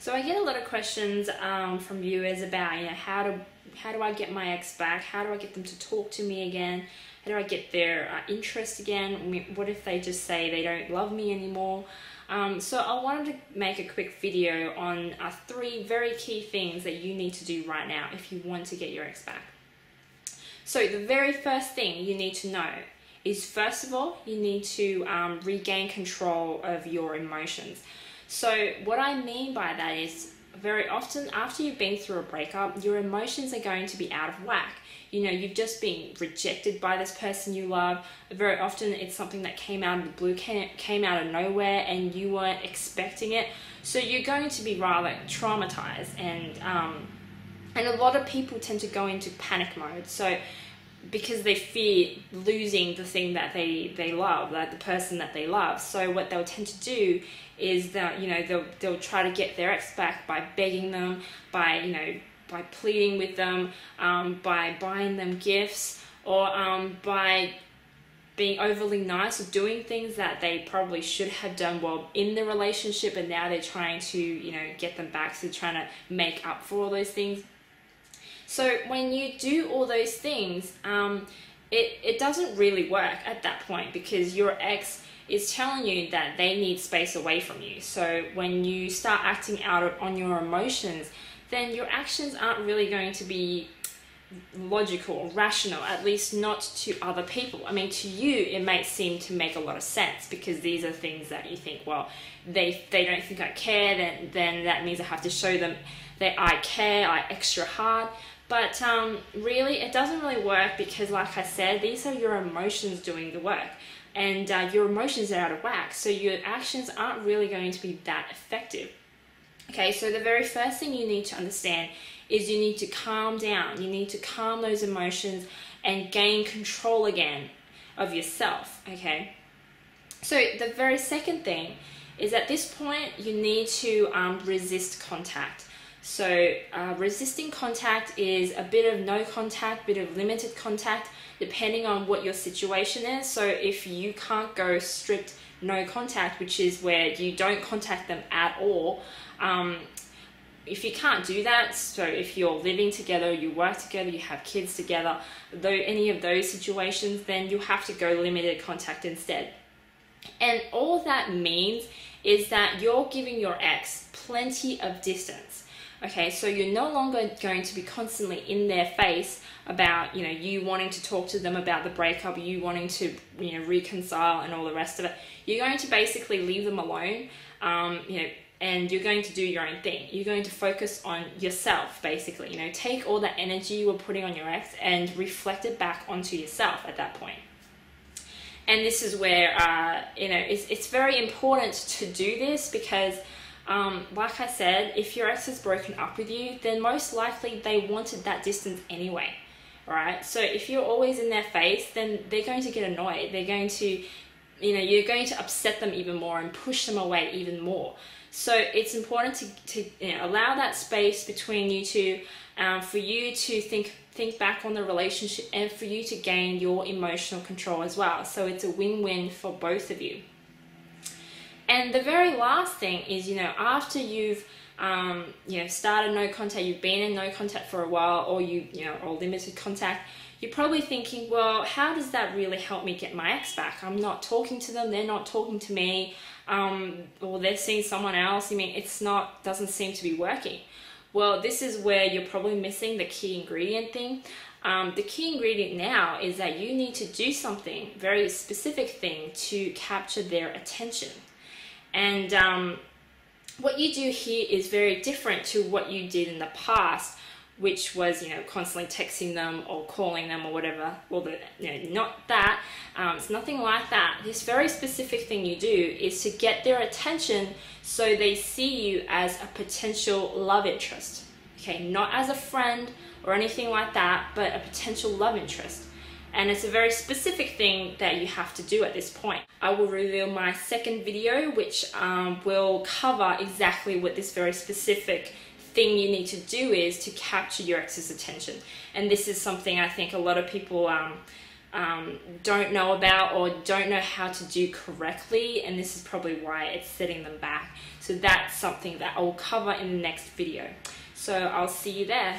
So I get a lot of questions from viewers about, how do I get my ex back? How do I get them to talk to me again? How do I get their interest again? I mean, what if they just say they don't love me anymore? So I wanted to make a quick video on 3 very key things that you need to do right now if you want to get your ex back. So the very first thing you need to know is, first of all, you need to regain control of your emotions. So what I mean by that is, very often after you've been through a breakup, your emotions are going to be out of whack. You've just been rejected by this person you love. Very often it's something that came out of the blue, came out of nowhere, and you weren't expecting it. So you're going to be rather traumatized, and a lot of people tend to go into panic mode. So because they fear losing the thing that they love, like the person that they love. So what they'll tend to do is that, they'll try to get their ex back by begging them, by pleading with them, by buying them gifts, or by being overly nice or doing things that they probably should have done while in the relationship, and now they're trying to, get them back. So they're trying to make up for all those things. So when you do all those things, it doesn't really work at that point, because your ex is telling you that they need space away from you. So when you start acting out on your emotions, then your actions aren't really going to be logical or rational, at least not to other people. I mean, to you, it might seem to make a lot of sense, because these are things that you think, well, they don't think I care, then that means I have to show them that I care, I extra hard. But really, it doesn't really work, because like I said, these are your emotions doing the work, and your emotions are out of whack, so your actions aren't really going to be that effective. Okay, so the very first thing you need to understand is you need to calm down. You need to calm those emotions and gain control again of yourself, okay? So the very second thing is, at this point, you need to resist contact. So resisting contact is a bit of no contact, bit of limited contact, depending on what your situation is. So if you can't go strict no contact, which is where you don't contact them at all, if you can't do that, so if you're living together, you work together, you have kids together, though any of those situations, then you have to go limited contact instead. And all that means is that you're giving your ex plenty of distance. Okay, so you're no longer going to be constantly in their face about, you wanting to talk to them about the breakup, you wanting to, reconcile and all the rest of it. You're going to basically leave them alone, and you're going to do your own thing. You're going to focus on yourself, basically. Take all that energy you were putting on your ex and reflect it back onto yourself at that point. And this is where, it's very important to do this, because like I said, if your ex has broken up with you, then most likely they wanted that distance anyway, right? So if you're always in their face, then they're going to get annoyed. They're going to, you're going to upset them even more and push them away even more. So it's important to allow that space between you two, for you to think back on the relationship, and for you to gain your emotional control as well. So it's a win-win for both of you. And the very last thing is, after you've, started no contact, you've been in no contact for a while, or or limited contact, you're probably thinking, well, how does that really help me get my ex back? I'm not talking to them, they're not talking to me, or they're seeing someone else. I mean, doesn't seem to be working. Well, this is where you're probably missing the key ingredient thing. The key ingredient now is that you need to do something, very specific thing, to capture their attention. And what you do here is very different to what you did in the past, which was, constantly texting them or calling them or whatever. Well, not that. It's nothing like that. This very specific thing you do is to get their attention, so they see you as a potential love interest. Okay, not as a friend or anything like that, but a potential love interest. And it's a very specific thing that you have to do at this point. I will reveal my second video, which will cover exactly what this very specific thing you need to do is to capture your ex's attention. And this is something I think a lot of people don't know about or don't know how to do correctly, and this is probably why it's setting them back. So that's something that I'll cover in the next video. So I'll see you there.